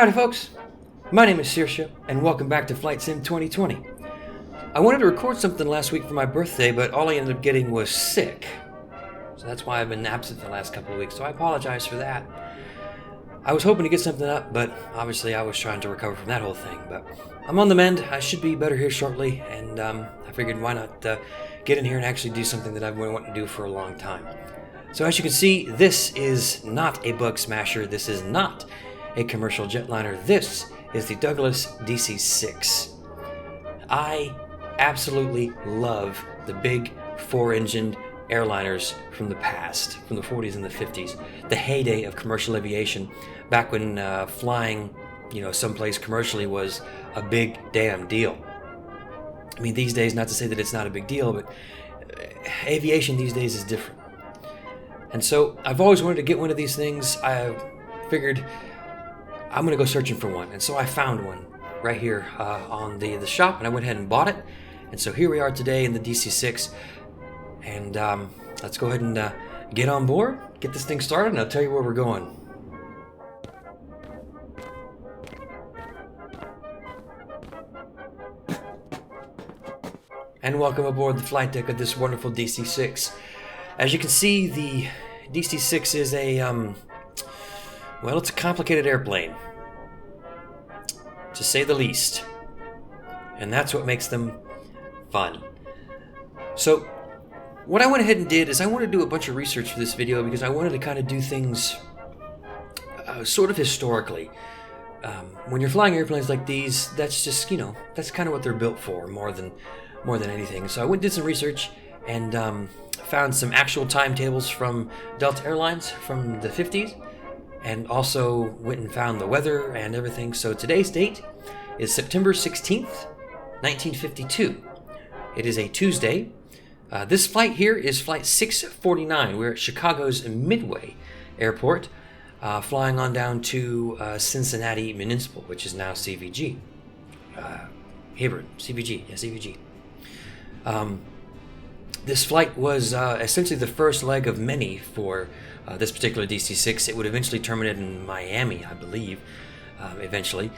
Howdy folks, my name is Saoirse, and welcome back to Flight Sim 2020. I wanted to record something last week for my birthday, but all I ended up getting was sick. So that's why I've been absent the last couple of weeks, so I apologize for that. I was hoping to get something up, but obviously I was trying to recover from that whole thing. But I'm on the mend, I should be better here shortly, and I figured why not get in here and actually do something that I've been wanting to do for a long time. So as you can see, this is not a bug smasher, this is not a commercial jetliner, this is the Douglas DC-6. I absolutely love the big four-engined airliners from the past, from the 40s and the 50s, the heyday of commercial aviation, back when flying, someplace commercially was a big damn deal. I mean, these days, not to say that it's not a big deal, but aviation these days is different. And so I've always wanted to get one of these things. I figured I'm going to go searching for one. And so I found one right here on the shop, and I went ahead and bought it. And so here we are today in the DC-6. And let's go ahead and get on board, get this thing started, and I'll tell you where we're going. And welcome aboard the flight deck of this wonderful DC-6. As you can see, the DC-6 is it's a complicated airplane, to say the least. And that's what makes them fun. So, what I went ahead and did is I wanted to do a bunch of research for this video because I wanted to kind of do things sort of historically. When you're flying airplanes like these, that's just, that's kind of what they're built for more than anything. So I went and did some research and found some actual timetables from Delta Airlines from the 50s, and also went and found the weather and everything. So today's date is September 16th, 1952. It is a Tuesday. This flight here is flight 649. We're at Chicago's Midway Airport, flying on down to Cincinnati Municipal, which is now CVG. CVG, yeah, CVG. This flight was essentially the first leg of many for this particular DC-6. It would eventually terminate in Miami, I believe, eventually.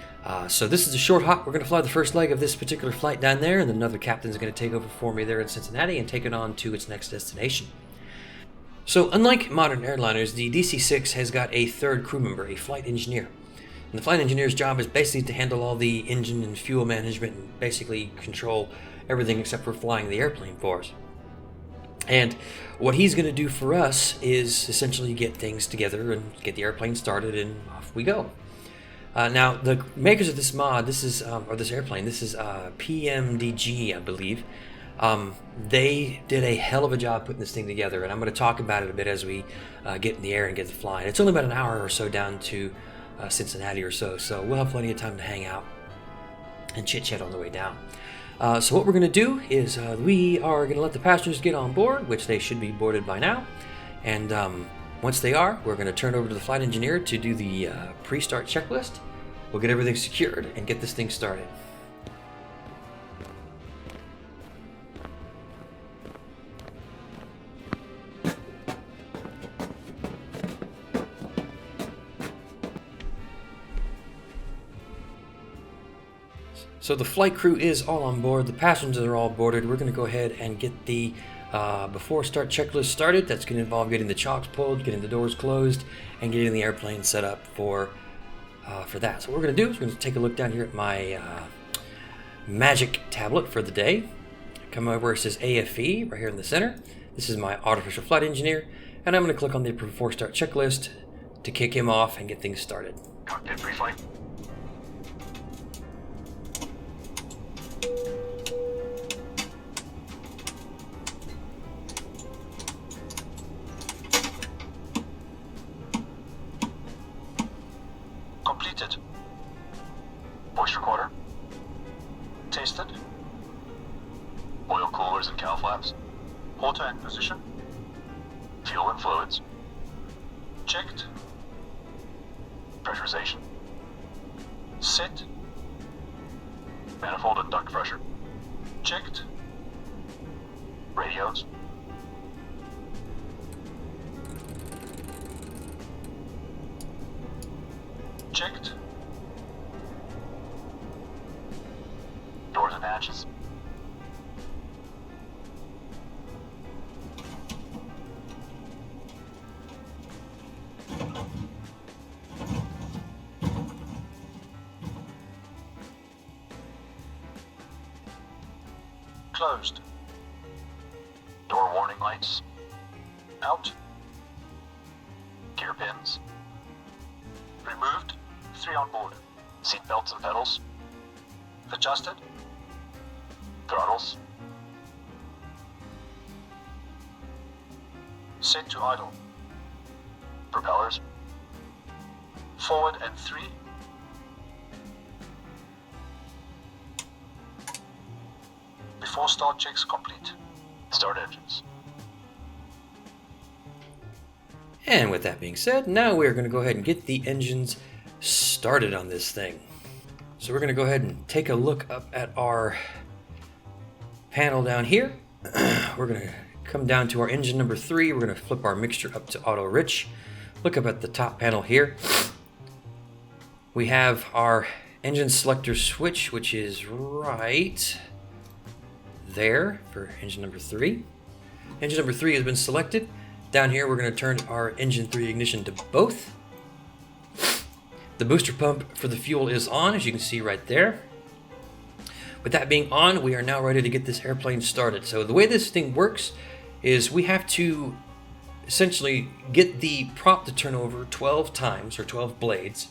So this is a short hop. We're going to fly the first leg of this particular flight down there, and then another captain's going to take over for me there in Cincinnati and take it on to its next destination. So unlike modern airliners, the DC-6 has got a third crew member, a flight engineer. And the flight engineer's job is basically to handle all the engine and fuel management and basically control everything except for flying the airplane for us. And what he's going to do for us is essentially get things together and get the airplane started, and off we go. Now, the makers of this mod, this airplane, this is KMDW, I believe. They did a hell of a job putting this thing together, and I'm going to talk about it a bit as we get in the air and get to flying. It's only about an hour or so down to Cincinnati or so we'll have plenty of time to hang out and chit-chat on the way down. So what we're going to do is we are going to let the passengers get on board, which they should be boarded by now. And once they are, we're going to turn over to the flight engineer to do the pre-start checklist. We'll get everything secured and get this thing started. So the flight crew is all on board, the passengers are all boarded. We're going to go ahead and get the before start checklist started. That's going to involve getting the chocks pulled, getting the doors closed, and getting the airplane set up for that. So what we're going to do is we're going to take a look down here at my magic tablet for the day. Come over where it says AFE right here in the center. This is my artificial flight engineer, and I'm going to click on the before start checklist to kick him off and get things started. Cockpit pre-flight. Completed. Voice recorder. Tasted. Oil coolers and cow flaps. Halter in position. Fuel and fluids. Checked. Pressurization. Sit. Manifold and duct pressure. Checked. Radios. Checked. closed. Door warning lights. Out. Gear pins. Removed. 3 on board. Seat belts and pedals. Adjusted. Throttles. Set to idle. Propellers. Forward and 3. Before start checks complete. Start engines. And with that being said, now we're going to go ahead and get the engines started on this thing. So we're going to go ahead and take a look up at our panel down here. We're going to come down to our engine number 3. We're going to flip our mixture up to auto rich. Look up at the top panel here. We have our engine selector switch, which is right there for engine number 3. Engine number 3 has been selected. Down here, we're going to turn our engine 3 ignition to both. The booster pump for the fuel is on, as you can see right there. With that being on, we are now ready to get this airplane started. So the way this thing works is we have to essentially get the prop to turn over 12 times, or 12 blades,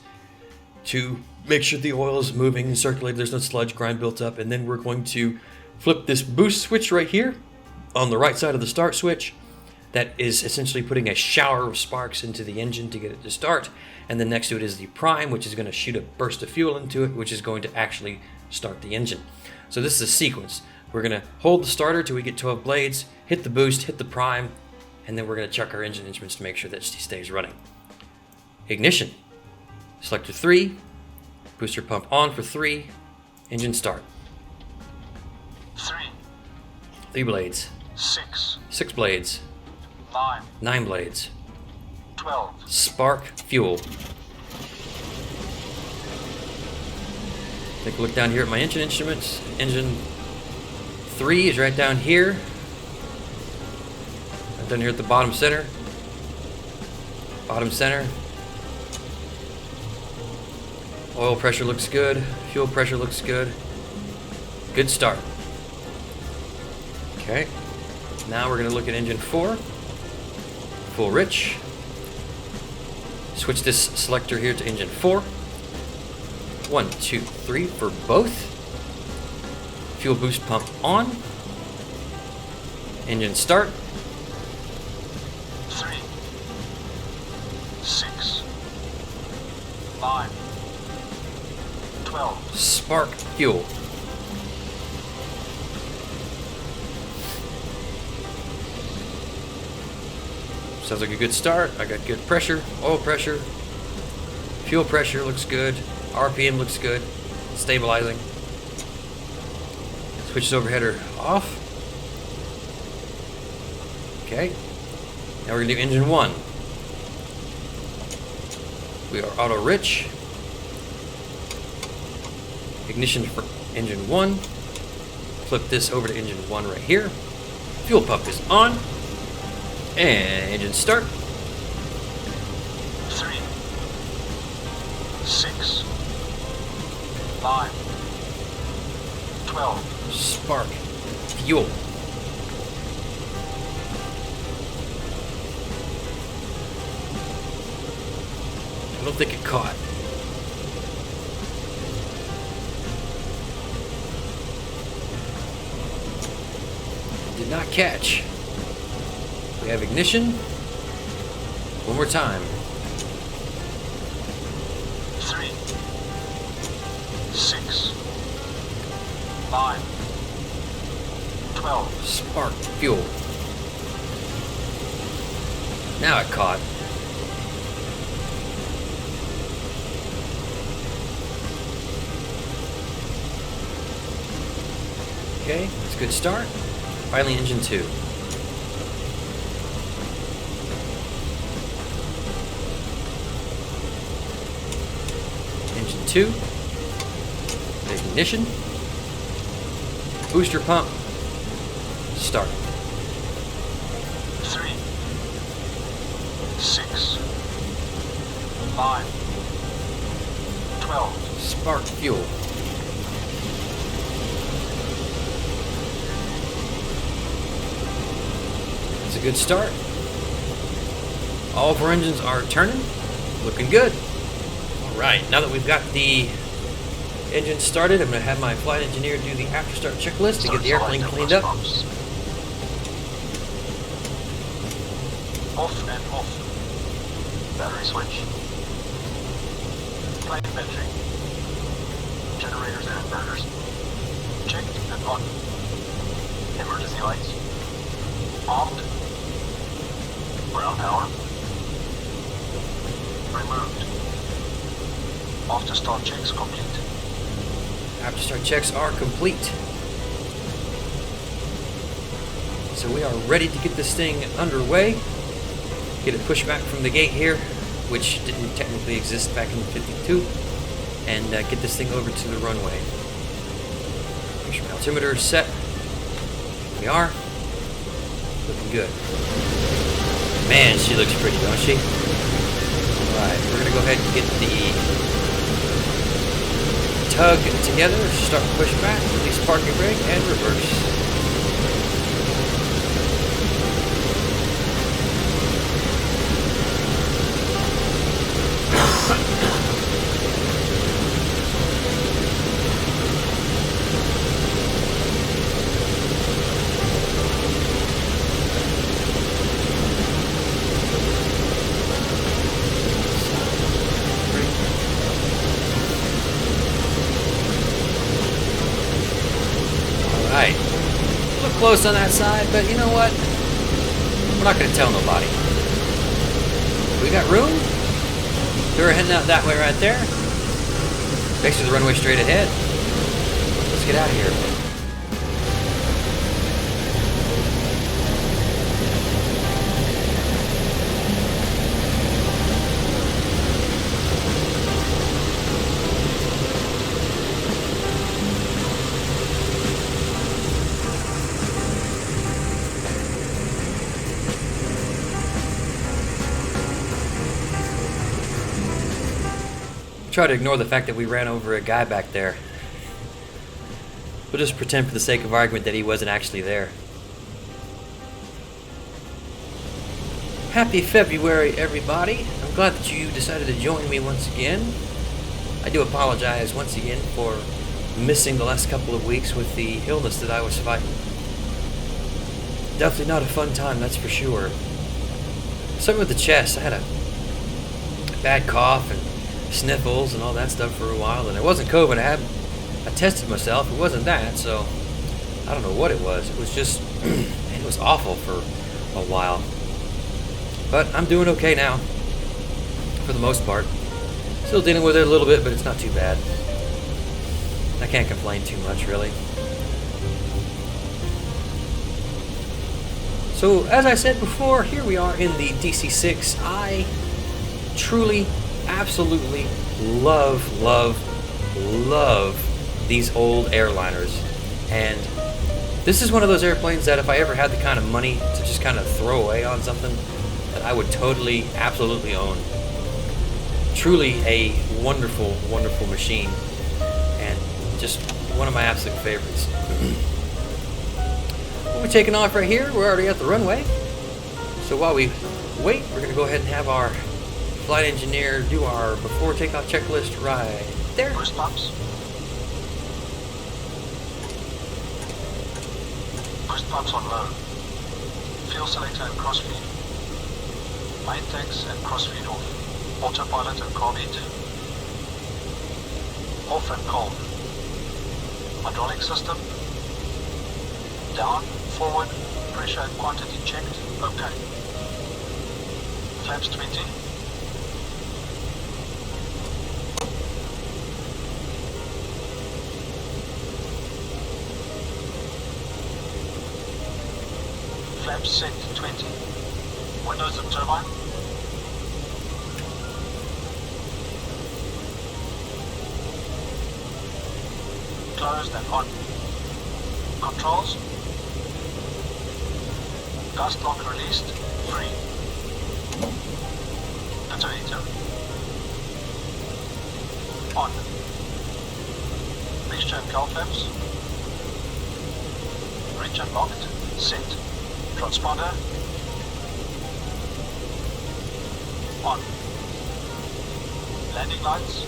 to make sure the oil is moving and circulating, there's no sludge grind built up, and then we're going to flip this boost switch right here on the right side of the start switch. That is essentially putting a shower of sparks into the engine to get it to start. And then next to it is the prime, which is going to shoot a burst of fuel into it, which is going to actually start the engine. So this is a sequence. We're going to hold the starter till we get 12 blades, hit the boost, hit the prime, and then we're going to check our engine instruments to make sure that she stays running. Ignition. Selector 3. Booster pump on for 3. Engine start. 3. 3 blades. 6. 6 blades. 9. 9 blades. 12. Spark fuel. Take a look down here at my engine instruments. Engine 3 is right down here. Right down here at the bottom center. Bottom center. Oil pressure looks good. Fuel pressure looks good. Good start. Okay. Now we're going to look at engine 4. Full rich. Switch this selector here to engine 4. 1, 2, 3 for both. Fuel boost pump on. Engine start. 3. 6. 9. 12. Spark fuel. Sounds like a good start. I got good pressure, oil pressure, fuel pressure looks good, RPM looks good, stabilizing. Switch this overheader off. Okay. Now we're gonna do engine 1. We are auto rich. Ignition for engine 1. Flip this over to engine 1 right here. Fuel pump is on. And engine start. 3. 6. 9. 12. Spark fuel. I don't think it caught. It did not catch. We have ignition. One more time. 3. 6. 9. 12. Spark fuel. Now it caught. Okay, that's a good start. Finally, engine 2. Engine 2. Ignition. Booster pump. Start. 3. 6. 9. 12. Spark fuel. That's a good start. All of our engines are turning. Looking good. Alright, now that we've got the engine started, I'm going to have my flight engineer do the after start checklist to get the airplane cleaned up. Off and off. Battery switch. Plane battery. Generators and inverters. Checked and on. Emergency lights. Armed. Ground power. Removed. After start checks complete. After start checks are complete. So we are ready to get this thing underway. Get it pushed back from the gate here, which didn't technically exist back in 52, and get this thing over to the runway. Make sure my altimeter is set. We are. Looking good. Man, she looks pretty, don't she? Alright, we're going to go ahead and get the tug together, start push back, release parking brake, and reverse. Alright, a little close on that side, but you know what? We're not going to tell nobody. We got room. We're heading out that way right there. Basically the runway straight ahead. Let's get out of here. Try to ignore the fact that we ran over a guy back there. We'll just pretend for the sake of argument that he wasn't actually there. Happy February, everybody. I'm glad that you decided to join me once again. I do apologize once again for missing the last couple of weeks with the illness that I was fighting. Definitely not a fun time, that's for sure. Something with the chest. I had a bad cough and sniffles and all that stuff for a while, and it wasn't COVID. I tested myself. It wasn't that, so I don't know what it was. It was just it was awful for a while. But I'm doing okay now, for the most part. Still dealing with it a little bit, but it's not too bad. I can't complain too much, really. So, as I said before, here we are in the DC-6. I truly, absolutely love these old airliners. And this is one of those airplanes that if I ever had the kind of money to just kind of throw away on something, that I would totally, absolutely own. Truly a wonderful, wonderful machine. And just one of my absolute favorites. We're taking off right here. We're already at the runway. So while we wait, we're going to go ahead and have our flight engineer do our before takeoff checklist right there. Boost pumps. Boost pumps on low. Fuel selector and crossfeed. Main tanks and crossfeed off. Autopilot and carb heat. Off and cold. Hydraulic system. Down, forward, pressure and quantity checked. Okay. Flaps 20. Flaps set 20. Windows and turbine. Closed and on. Controls. Gust lock released. Free. Detonator. On. Mixture and cowl flaps. Reach unlocked. Set. Transponder. On. Landing lights.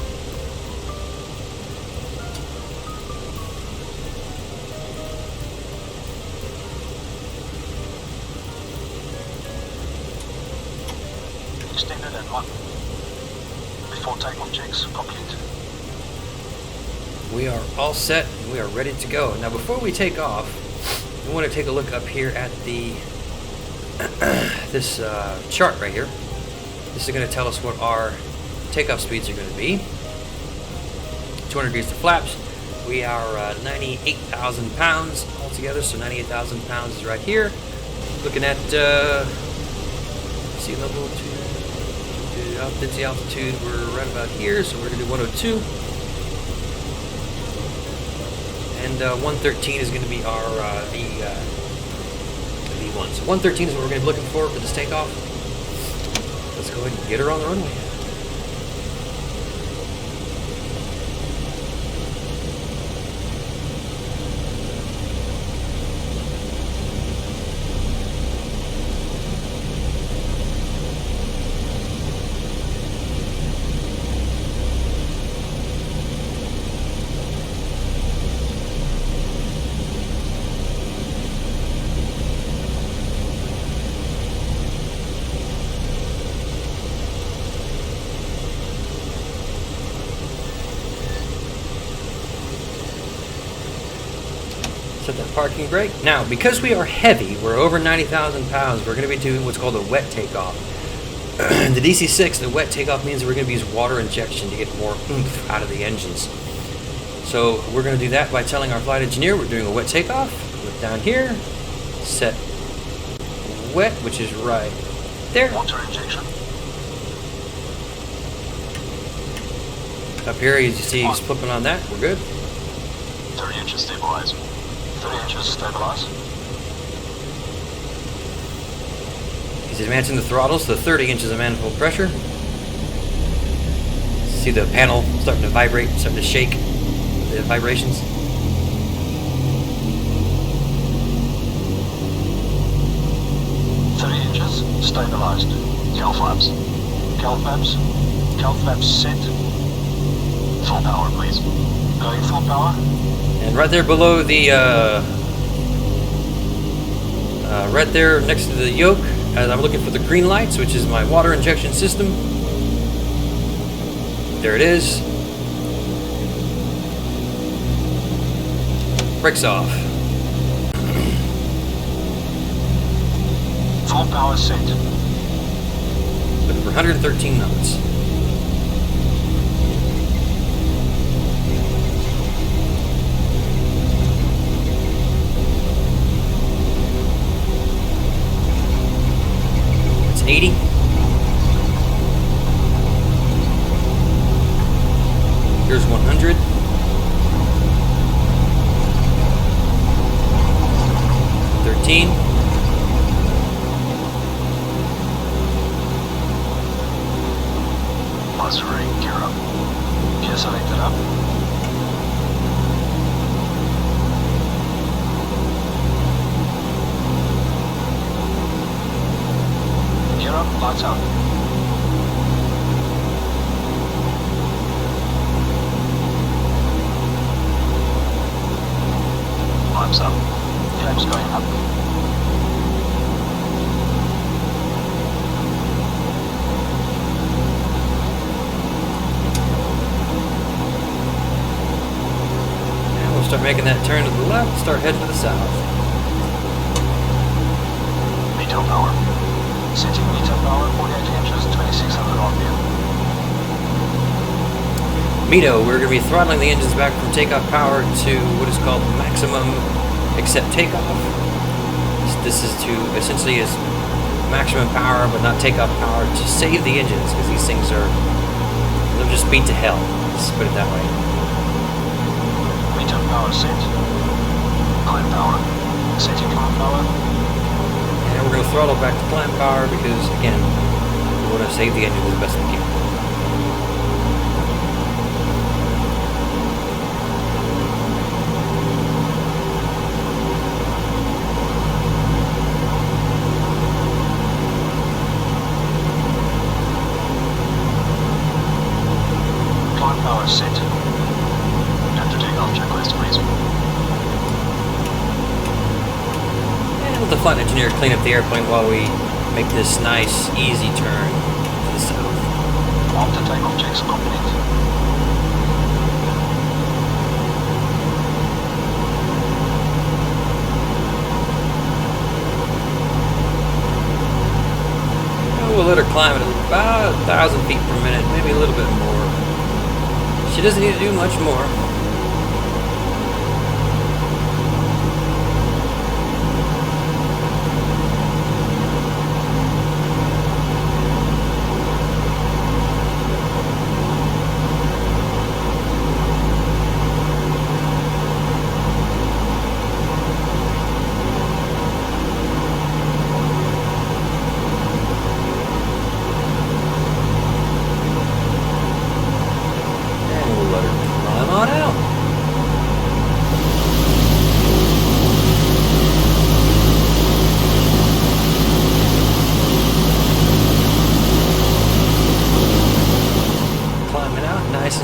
Extended and on. Before takeoff checks complete. We are all set and we are ready to go. Now before we take off, we want to take a look up here at the this chart right here. This is going to tell us what our takeoff speeds are going to be. 200 degrees to flaps. We are 98,000 pounds altogether, so 98,000 pounds is right here. Looking at sea level to altitude, we're right about here, so we're going to do 102. And 113 is going to be our V1. So 113 is what we're going to be looking for this takeoff. Let's go ahead and get her on the runway. Set that parking brake. Now, because we are heavy, we're over 90,000 pounds, we're going to be doing what's called a wet takeoff. The DC-6, the wet takeoff means we're going to use water injection to get more oomph out of the engines. So we're going to do that by telling our flight engineer we're doing a wet takeoff. Look down here, set wet, which is right there. Water injection. Up here, as you see, he's flipping on that. We're good. 30 inches stabilize. 30 inches stabilize. He's advancing the throttles to 30 inches of manifold pressure. See the panel starting to vibrate, starting to shake, the vibrations. Stabilized. Cal flaps. Cal flaps. Cal flaps set. Full power, please. Going full power. And right there below the, right there next to the yoke, as I'm looking for the green lights, which is my water injection system. There it is. Brakes off. Full power set. Looking for 113 knots. It's 80. Here's 100. 13. Ring, gear up. Gear selected up. Gear up, lights out. Lights up. Flaps going up. Start making that turn to the left, start heading to the south. METO power. Setting METO power, 48 inches, 2600 RPM. METO, we're going to be throttling the engines back from takeoff power to what is called maximum except takeoff. This is to essentially is maximum power but not takeoff power to save the engines, because these things are, they'll just beat to hell. Let's put it that way. METO power set. Climb power. Setting climb power. And we're going to throttle back to climb power because, again, we want to save the engine as best we can. let the flight engineer clean up the airplane while we make this nice, easy turn to the south. After takeoff checks complete. We'll let her climb at about 1,000 feet per minute, maybe a little bit more. She doesn't need to do much more.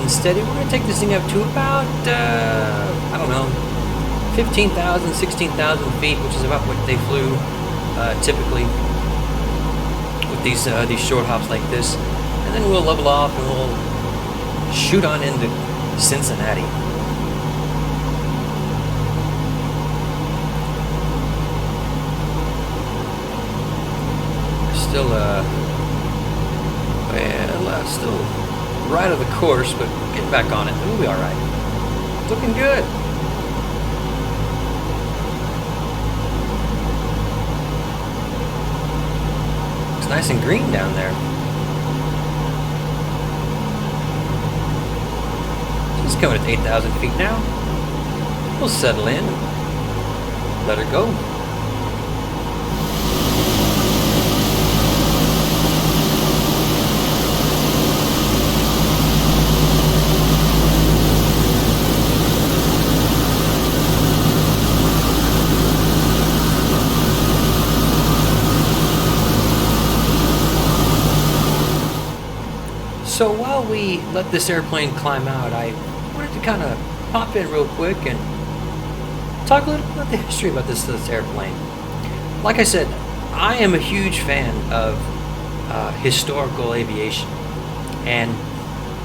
Steady. We're going to take this thing up to about, I don't know, 15,000, 16,000 feet, which is about what they flew typically with these short hops like this. And then we'll level off and we'll shoot on into Cincinnati. Still, still right of the course, but getting back on it. We'll be alright. Looking good. It's nice and green down there. She's coming at 8,000 feet now. We'll settle in. Let her go. So while we let this airplane climb out, I wanted to kind of pop in real quick and talk a little bit about the history about this airplane. Like I said, I am a huge fan of historical aviation and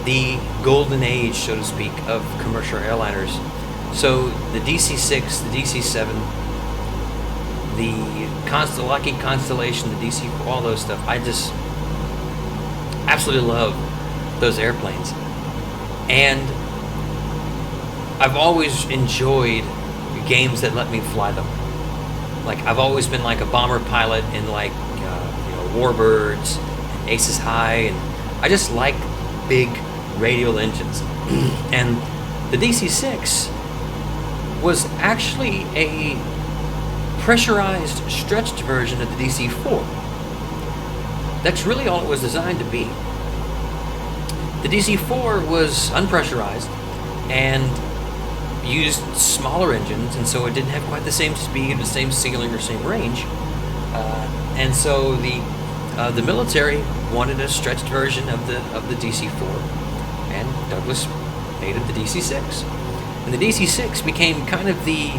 the golden age, so to speak, of commercial airliners. So the DC-6, the DC-7, the Lockheed Constellation, the DC-4, all those stuff, I just absolutely love those airplanes. And I've always enjoyed games that let me fly them. Like, I've always been like a bomber pilot in like Warbirds and Aces High, and I just like big radial engines. And the DC-6 was actually a pressurized, stretched version of the DC-4. That's really all it was designed to be. The DC-4 was unpressurized and used smaller engines, and so it didn't have quite the same speed, the same ceiling, or same range. And so the military wanted a stretched version of the DC-4, and Douglas made it the DC-6. And the DC-6 became kind of the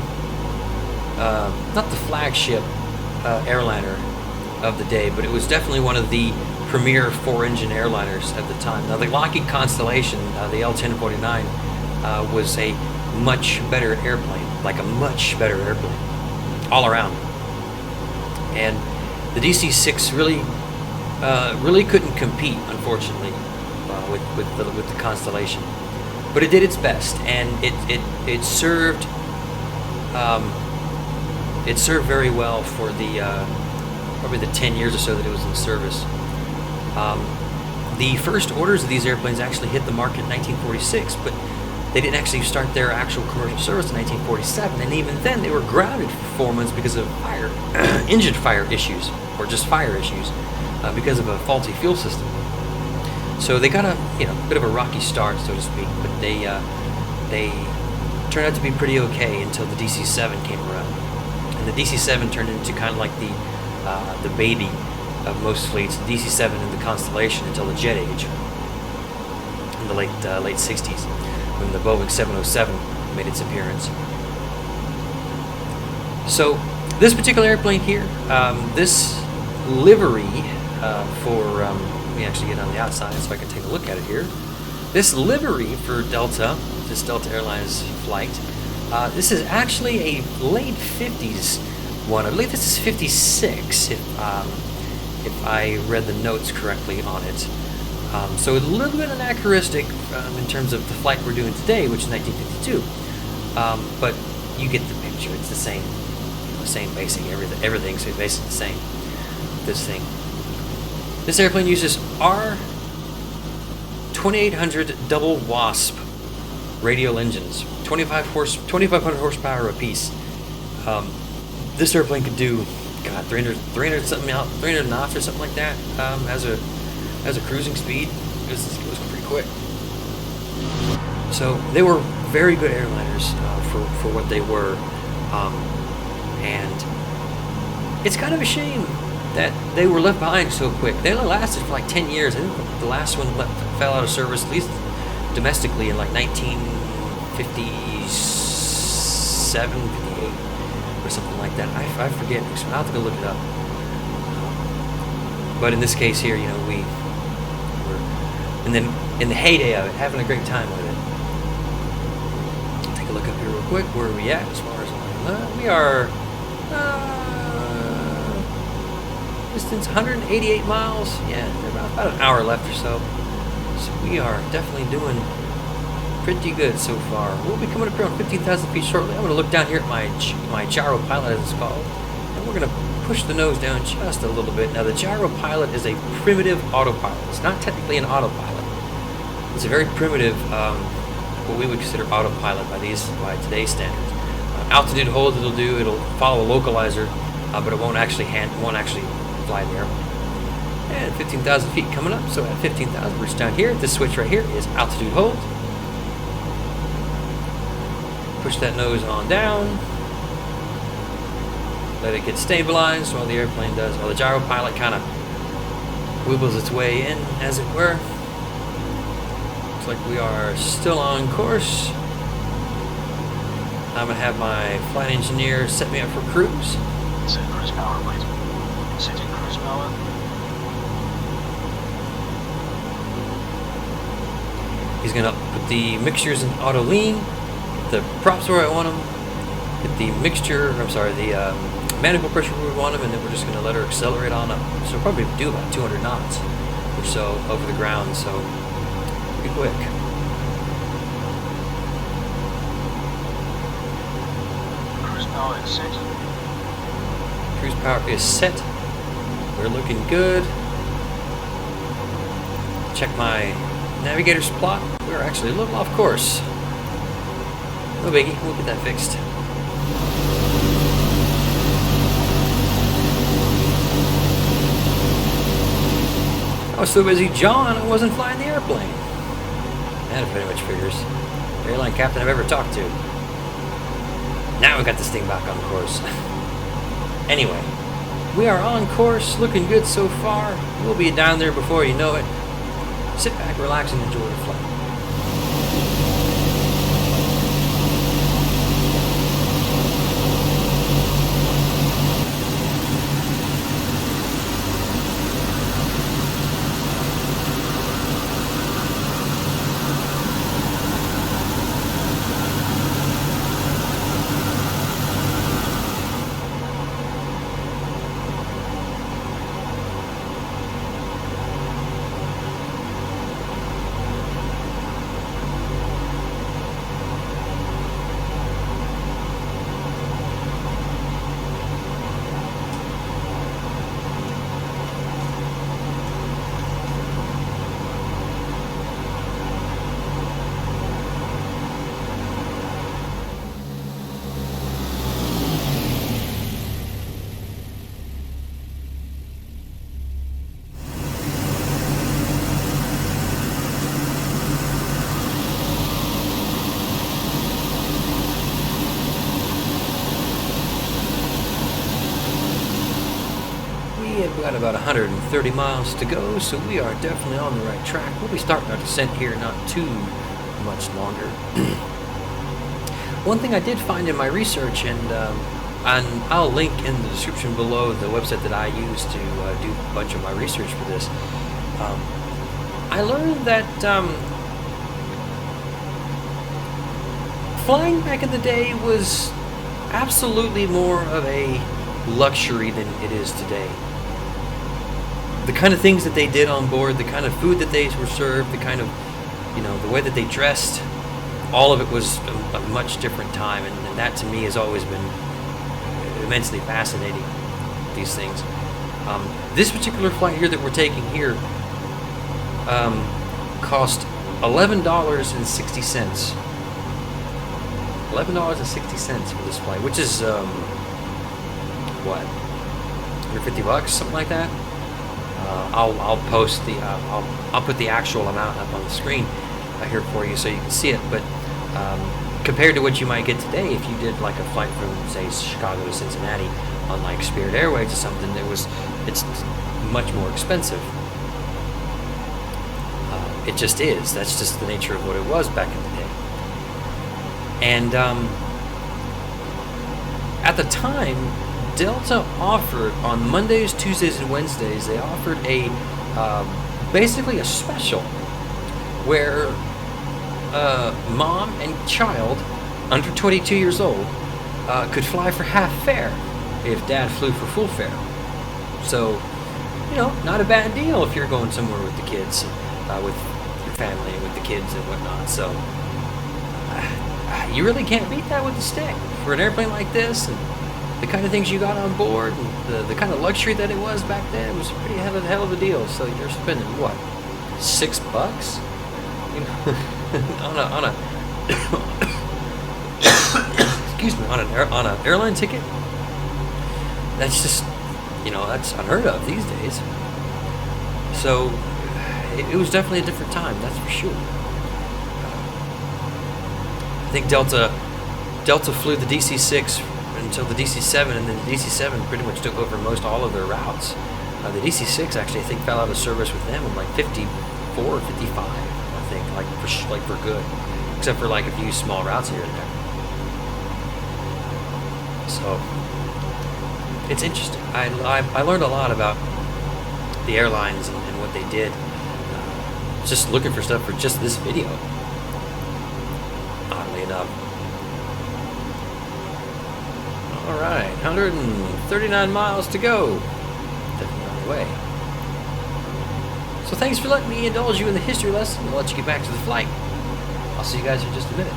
not the flagship airliner of the day, but it was definitely one of the premier four-engine airliners at the time. Now, the Lockheed Constellation, the L-1049, was a much better airplane, like a much better airplane, all around. And the DC-6 really couldn't compete, unfortunately, with the Constellation. But it did its best, and it served very well for the probably the 10 years or so that it was in service. The first orders of these airplanes actually hit the market in 1946, but they didn't actually start their actual commercial service in 1947, and even then they were grounded for 4 months because of engine fire issues, or just fire issues, because of a faulty fuel system. So they got a bit of a rocky start, so to speak, but they turned out to be pretty okay until the DC-7 came around, and the DC-7 turned into kind of like the baby of most fleets, the DC-7 and the Constellation, until the jet age in the late 60s, when the Boeing 707 made its appearance. So This particular airplane here, this livery let me actually get on the outside so I can take a look at it here. This livery for Delta, this Delta Airlines flight, this is actually a late 50s one. I believe this is 56, if I read the notes correctly on it. So a little bit anachronistic in terms of the flight we're doing today, which is 1952. But you get the picture. It's the same basic everything's basically the same. This thing. This airplane uses R2800 double wasp radial engines, 2,500 horsepower apiece. This airplane could do, 300 something out, 300 knots or something like that as a cruising speed. It was pretty quick. So they were very good airliners for what they were, and it's kind of a shame that they were left behind so quick. They only lasted for like 10 years. I think the last one fell out of service, at least domestically, in like 1957, 58, or something like that. I forget. I'll have to go look it up. But in this case here, we were in the heyday of it, having a great time with it. Take a look up here real quick. Where are we at as far as we are? Distance 188 miles. Yeah, about an hour left or so. So we are definitely doing pretty good so far. We'll be coming up here on 15,000 feet shortly. I'm going to look down here at my gyro pilot, as it's called, and we're going to push the nose down just a little bit. Now, the gyro pilot is a primitive autopilot. It's not technically an autopilot. It's a very primitive, what we would consider autopilot by today's standards. Altitude hold it'll follow a localizer, but it won't actually fly in the airplane. And 15,000 feet coming up, so at 15,000, we're just down here. This switch right here is altitude hold. Push that nose on down. Let it get stabilized while the airplane does, while the gyro pilot kind of wibbles its way in, as it were. Looks like we are still on course. I'm going to have my flight engineer set me up for cruise. Set cruise power, please. Setting cruise power. He's going to put the mixtures in auto lean, the props where I want them, hit the manifold pressure where we want them, and then we're just going to let her accelerate on up. So we'll probably do about 200 knots or so over the ground, so pretty quick. Cruise power is set. Cruise power is set. We're looking good. Check my navigator's plot. We're actually a little off course. No biggie, we'll get that fixed. I was so busy John, I wasn't flying the airplane. That pretty much figures. Airline captain I've ever talked to. Now we got this thing back on course. Anyway, we are on course, looking good so far. We'll be down there before you know it. Sit back, relax, and enjoy the flight. We've got about 130 miles to go, so we are definitely on the right track. We'll be starting our descent here not too much longer. One thing I did find in my research, and And I'll link in the description below the website that I use to do a bunch of my research for this. I learned that flying back in the day was absolutely more of a luxury than it is today. The kind of things that they did on board, the kind of food that they were served, the kind of, the way that they dressed, all of it was a much different time, and that to me has always been immensely fascinating, these things. This particular flight here that we're taking here cost $11.60. $11.60 for this flight, which is what, $150, something like that. I'll post the I'll put the actual amount up on the screen here for you so you can see it. But compared to what you might get today, if you did like a flight from, say, Chicago to Cincinnati on like Spirit Airways or something, it's much more expensive. It just is. That's just the nature of what it was back in the day. And at the time, Delta offered on Mondays, Tuesdays, and Wednesdays, they offered a basically a special where mom and child under 22 years old could fly for half fare if dad flew for full fare. So, not a bad deal if you're going somewhere with the kids, with your family and with the kids and whatnot. So you really can't beat that with a stick for an airplane like this, and the kind of things you got on board, and the kind of luxury that it was back then. It was a pretty hell of a deal. So you're spending what, $6 on a excuse me, on an airline ticket. That's just, that's unheard of these days. So it was definitely a different time, that's for sure. I think Delta flew the DC-6 until the DC-7, and then the DC-7 pretty much took over most all of their routes. The DC-6 actually, I think, fell out of service with them in like 54 or 55, I think, like for good, except for like a few small routes here and there. So it's interesting. I learned a lot about the airlines and what they did. Just looking for stuff for just this video, oddly enough. All right, 139 miles to go. Definitely on the way. So thanks for letting me indulge you in the history lesson. I'll let you get back to the flight. I'll see you guys in just a minute.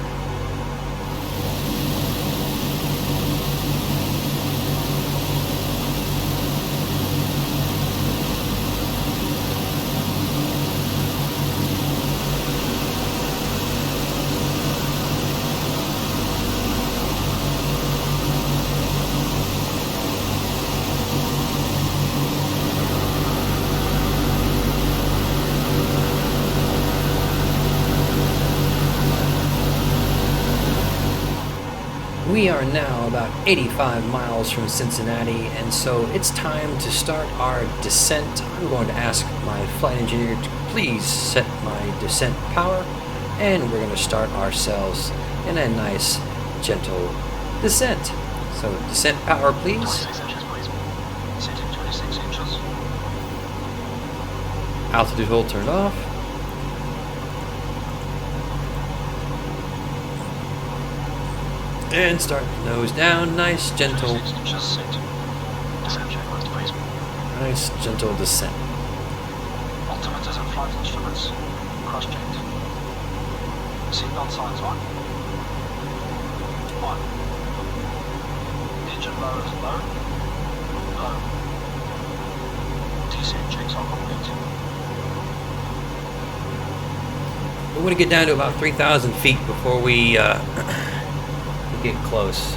We are now about 85 miles from Cincinnati, and so it's time to start our descent. I'm going to ask my flight engineer to please set my descent power, and we're going to start ourselves in a nice, gentle descent. So descent power, please. 26 inches, please. Seating 26 inches. Altitude hold turned off. And start nose down, nice, gentle. 26 inches seat. Descent checklist, please. Nice, gentle descent. Altimeters and flight instruments cross-checked. Seatbelt signs on. 1. Engine low is low. Low. Descent checks are complete. We want to get down to about 3,000 feet before we get close.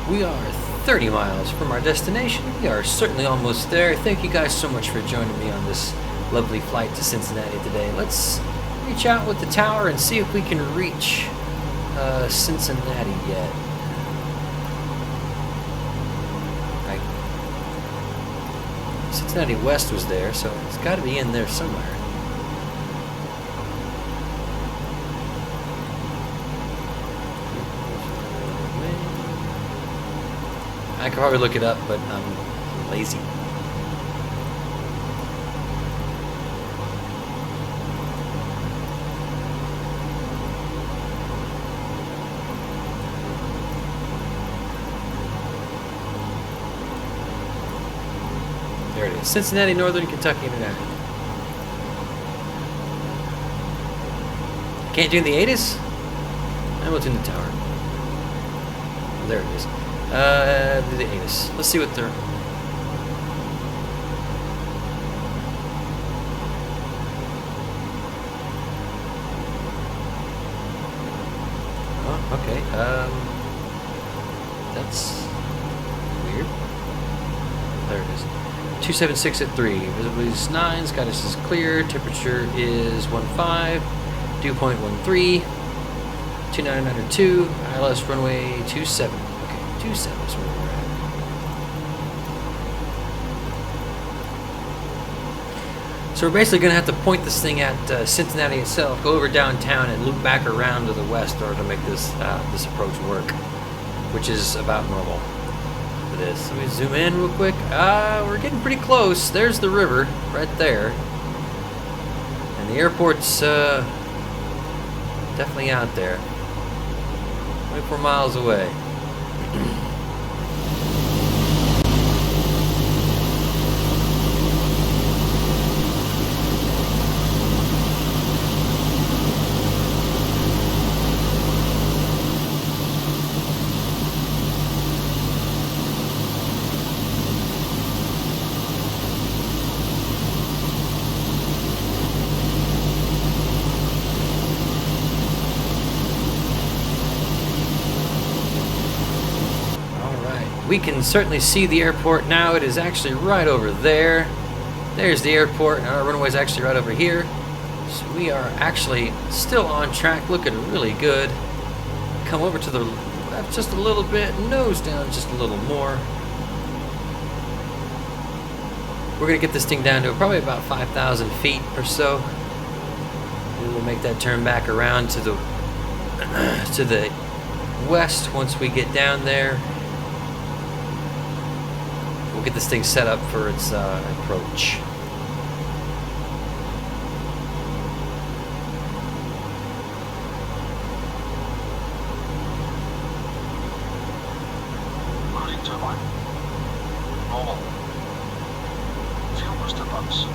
We are 30 miles from our destination. We are certainly almost there. Thank you guys so much for joining me on this lovely flight to Cincinnati today. Let's reach out with the tower and see if we can reach Cincinnati yet. Cincinnati West was there, so it's got to be in there somewhere. I could probably look it up, but I'm lazy. There it is. Cincinnati, Northern Kentucky International. Can't do the ATIS? And we'll tune the tower. Oh, there it is. Do the ATIS. Let's see what they're... Oh, okay. That's weird. There it is. 276 at 3. Visibility is 9. Skydice is clear. Temperature is 15. Dew point 13. 2992. ILS runway 27. Okay, 27 is where we're at. So we're basically going to have to point this thing at Cincinnati itself, go over downtown, and loop back around to the west in order to make this this approach work, which is about normal. This. Let me zoom in real quick. We're getting pretty close. There's the river right there. And the airport's definitely out there. 24 miles away. We can certainly see the airport now. It is actually right over there. There's the airport, and our runway is actually right over here. So we are actually still on track, looking really good. Come over to the left just a little bit, nose down just a little more. We're going to get this thing down to probably about 5,000 feet or so. We will make that turn back around to the west once we get down there. We'll get this thing set up for its approach. Cooling turbine. Normal. Fuel booster pumps.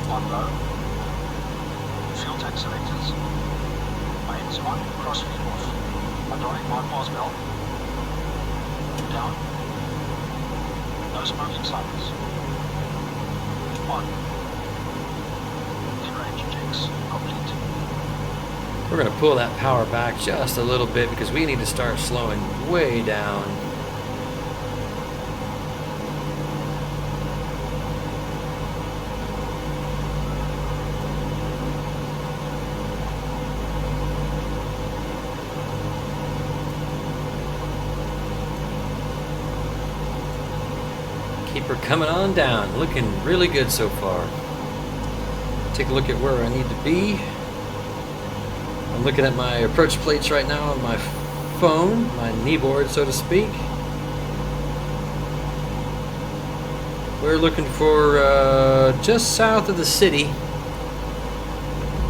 On low. Fuel tank selectors. Mains on, crossfeed off. Hydraulic bypass valve. Down. No smoking signals. On. In-range checks complete. We're going to pull that power back just a little bit because we need to start slowing way down. Keep her coming on down. Looking really good so far. Take a look at where I need to be. I'm looking at my approach plates right now on my phone, my kneeboard, so to speak. We're looking for just south of the city.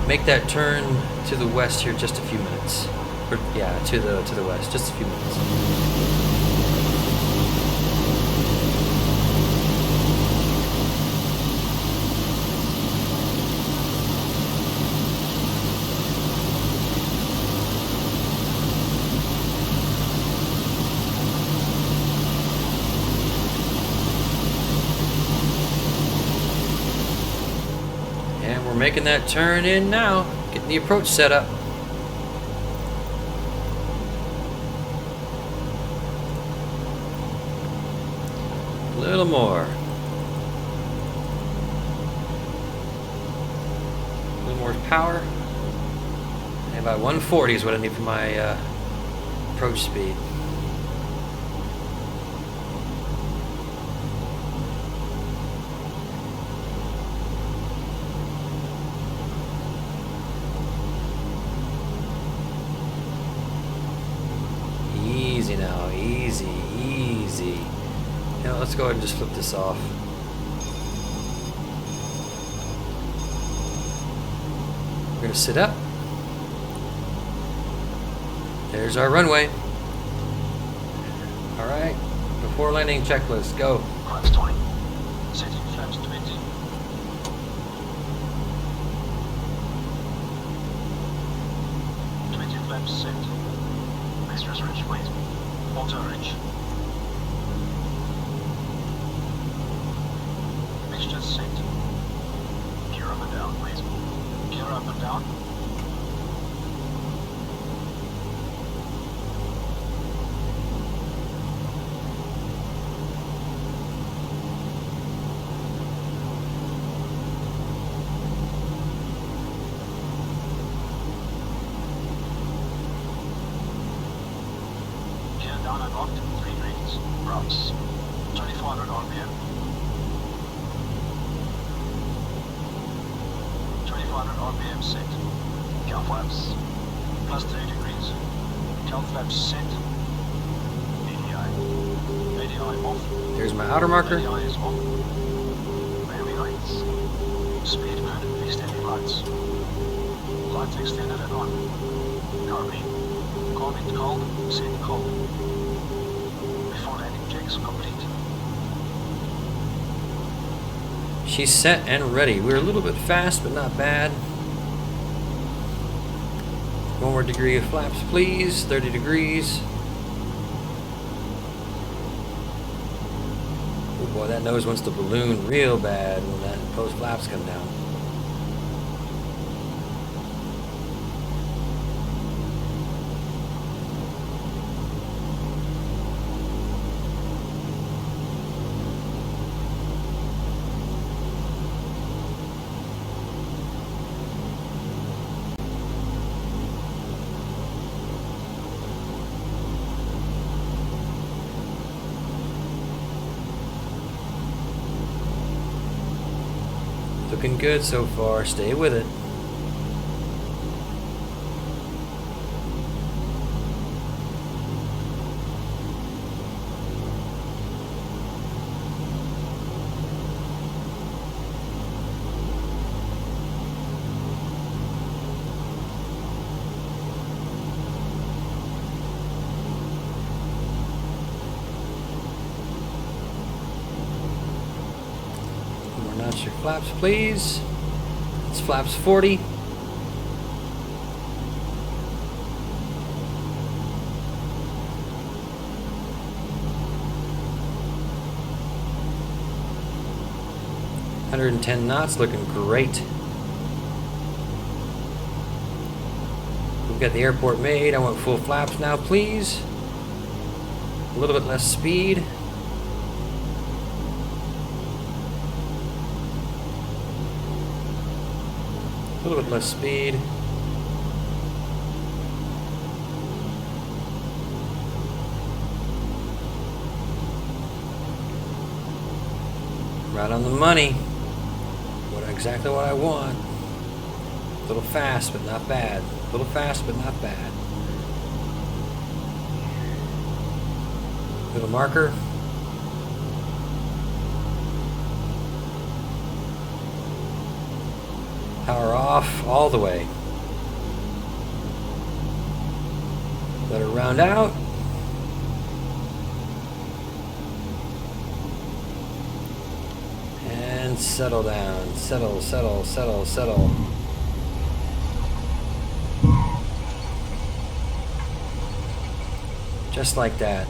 Make that turn to the west here just a few minutes. Or, yeah, to the west, just a few minutes. And we're making that turn in now. Getting the approach set up. A little more. A little more power. And about 140 is what I need for my approach speed. Easy now, easy, easy. Now let's go ahead and just flip this off. We're gonna sit up. There's our runway. All right, before landing checklist, go. Flaps 20. Setting flaps 20. 20 flaps set. Extras rich, wait. Auto rich. Mixtures set. Gear up and down, wait. Gear up and down. Down and locked, 3 rings, routes, 2400 RPM, 2400 RPM set, cow flaps, plus 3 degrees, cow flaps set, ADI off, There's my outer marker. ADI is off, wavy lights, speed good, extending lights, lights extended and on, carbine, carbine cold, set cold. Checks complete. She's set and ready. We're a little bit fast, but not bad. 1 more degree of flaps, please. 30 degrees. Oh boy, that nose wants to balloon real bad when those flaps come down. Looking good so far. Stay with it. Notch your flaps, please. It's flaps 40. $110 looking great. We've got the airport made. I want full flaps now, please. A little bit less speed. A little bit less speed. Right on the money. Exactly what I want. A little fast, but not bad. A little fast, but not bad. Little marker. Power off all the way. Let her round out. And settle down. Settle, settle, settle, settle. Just like that.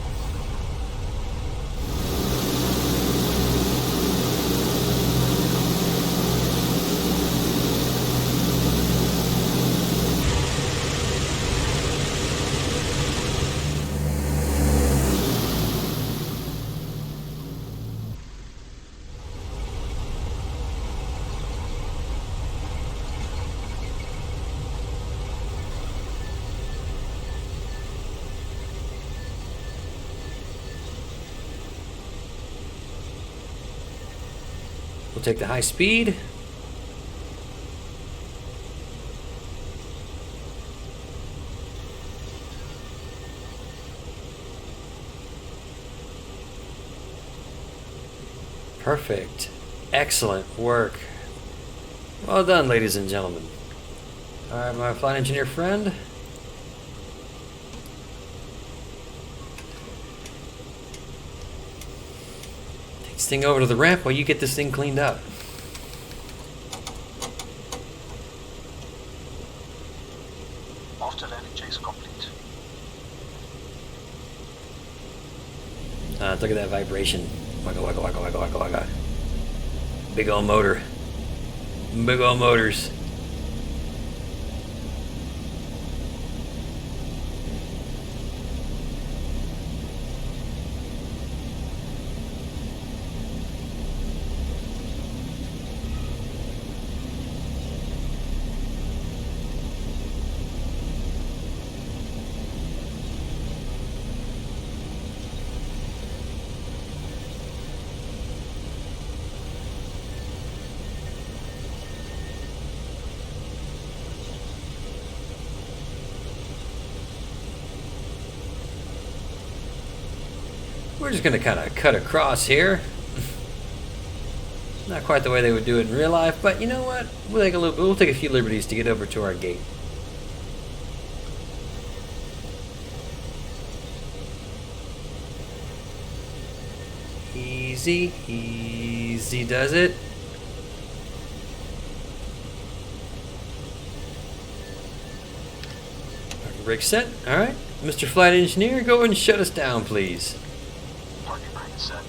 We'll take the high speed. Perfect. Excellent work. Well done, ladies and gentlemen. Alright, my flight engineer friend. Take this thing over to the ramp while you get this thing cleaned up. After landing checks complete. Look at that vibration. Wagga, wagga, wagga, wagga, wagga, wagga. Big old motor. Big old motors. We're just gonna kind of cut across here. Not quite the way they would do it in real life, but you know what? We'll take a few liberties to get over to our gate. Easy, easy does it. Brake set. All right, Mr. Flight Engineer, go and shut us down, please. Parking brake is set.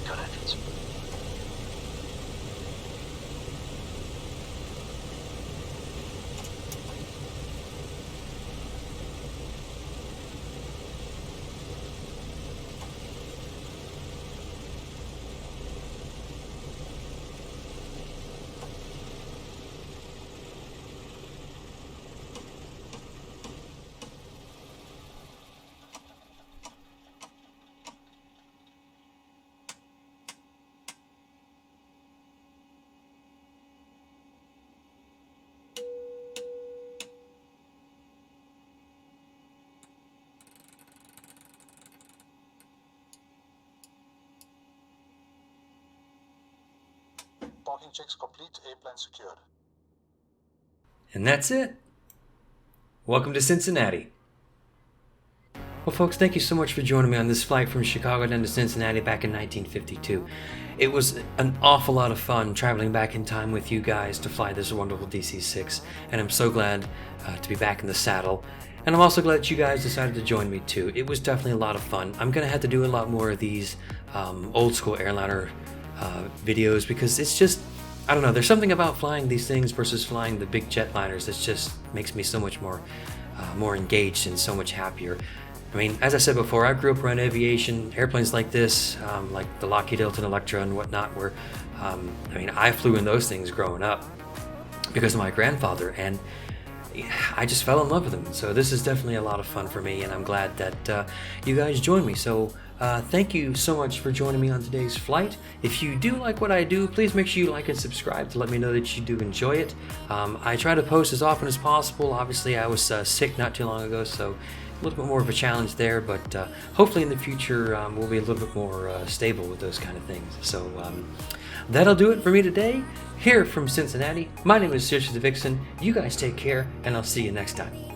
Cut engines. Parking checks complete. A-plane secured. And that's it. Welcome to Cincinnati. Well, folks, thank you so much for joining me on this flight from Chicago down to Cincinnati back in 1952. It was an awful lot of fun traveling back in time with you guys to fly this wonderful DC-6, and I'm so glad to be back in the saddle. And I'm also glad that you guys decided to join me too. It was definitely a lot of fun. I'm going to have to do a lot more of these old school airliner videos because it's just, I don't know, there's something about flying these things versus flying the big jetliners that just makes me so much more engaged and so much happier. I mean, as I said before, I grew up around aviation, airplanes like this, like the Lockheed Hilton Electra and whatnot, where, I mean, I flew in those things growing up because of my grandfather, and I just fell in love with them. So this is definitely a lot of fun for me, and I'm glad that you guys joined me. So thank you so much for joining me on today's flight. If you do like what I do, please make sure you like and subscribe to let me know that you do enjoy it. I try to post as often as possible. Obviously, I was sick not too long ago, so a little bit more of a challenge there, but hopefully in the future we'll be a little bit more stable with those kind of things. So that'll do it for me today here from Cincinnati. My name is Saoirse the Vixen. You guys take care, and I'll see you next time.